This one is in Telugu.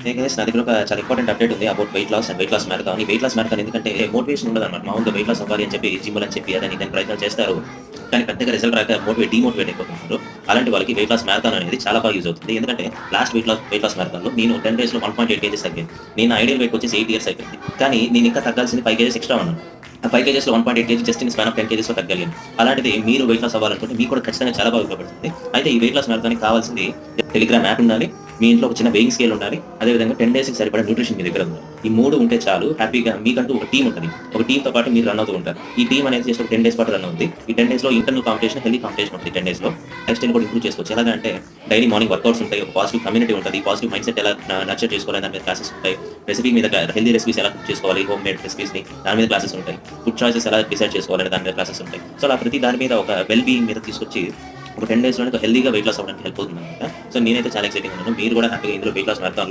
హే గైస్ నా దగ్గర ఒక చాలా ఇంపార్టెంట్ అప్డేట్ ఉంది about weight loss and weight loss marathon. ఈ వెయిట్ లాస్ మ్యారథాన్ ఎందుకంటే మోటివేషన్ ఉండదన్నమాట. మామూలుగా వెయిట్ లాస్ అవ్వాలి అని చెప్పి జిమ్‌లు అని చెప్పి అదని ఇదని ప్రయత్నాలు చేస్తారు. కానీ పెద్దగా రిజల్ట్ రాక డీమోటివేట్ అయిపోతుంటారు. అలాంటి వాళ్ళకి వెయిట్ లాస్ మ్యారథాన్ అనేది చాలా బాగా యూజ్ అవుతుంది. ఎందుకంటే లాస్ట్ వెయిట్ లాస్ మ్యారథాన్‌లో నేను 10 డేస్‌లో 1.8 కేజీస్ తగ్గాను. నేను నా ఐడియల్ వెయిట్ వచ్చేసి 8 ఇయర్స్ అయిపోయింది. కానీ నేను ఇంకా తగ్గాల్సింది 5 కేజీస్ ఎక్స్ట్రా ఉన్నాను. ఆ 5 కేజీస్‌లో 1.8 KG just in span of 10 కేజీస్‌లో తగ్గలిగాను. అలాంటిది మీరు వెయిట్ లాస్ అవ్వాలనుకుంటే మీకు కూడా ఖచ్చితంగా చాలా బాగా ఉపయోగపడుతుంది. అయితే ఈ వెయిట్ లాస్ మ్యారథాన్‌కి కావాల్సింది టెలిగ్రామ్ యాప్ ఉండాలి. మీ ఇంట్లో ఒక చిన్న వేయింగ్ స్కేల్ ఉండాలి. అదేవిధంగా 10 డేస్‌కి సరిపడా న్యూట్రిషన్ మీ దగ్గర ఉండాలి. ఈ 3 ఉంటే చాలు హ్యాపీగా మీకంటూ ఒక టీమ్ ఉంటది. ఒక టీమ్‌తో పాటు మీరు రన్ అవుతూ ఉంటారు. ఈ టీమ్ అనేది జస్ట్ ఒక 10 డేస్ పాటు రన్ అవుద్ది. ఈ 10 డేస్‌లో ఇంటర్నల్ కాంపిటీషన్, హెల్తీ కాంపిటీషన్ ఉంటది 10 డేస్‌లో. లైఫ్ స్టైల్ కూడా ఇంప్రూవ్ చేసుకోవచ్చు. ఎలాగంటే డైలీ మార్నింగ్ వర్కౌట్స్ ఉంటాయి. ఒక పాజిటివ్ కమ్యూనిటీ ఉంటది. పాజిటివ్ మైండ్‌సెట్ ఎలా నర్చర్ చేసుకోవాలి దాని మీద క్లాసెస్ ఉంటాయి. రెసిపీ మీద హెల్తీ రెసిపీస్ ఎలా కుక్ చేసుకోవాలి, హోమ్ మేడ్ రెసిపీస్‌ని దాని మీద క్లాసెస్ ఉంటాయి. ఫుడ్ చాయిసెస్ ఎలా డిసైడ్ చేసుకోవాలనే దాని మీద క్లాసెస్ ఉంటాయి. సో, అలా ప్రతి దాని మీద ఒక వెల్ బీయింగ్ మీద తీసుకొచ్చి ఒక 10 డేస్‌లోనే హెల్తీగా వెయిట్ లాస్ అవ్వడానికి హెల్ప్ అవుతుందన్నమాట. సో, నేనైతే చాలా ఎక్సైటింగ్‌గా ఉన్నాను. మీరు కూడా హ్యాపీగా ఇందులో వెయిట్ లాస్ మ్యారథాన్‌లో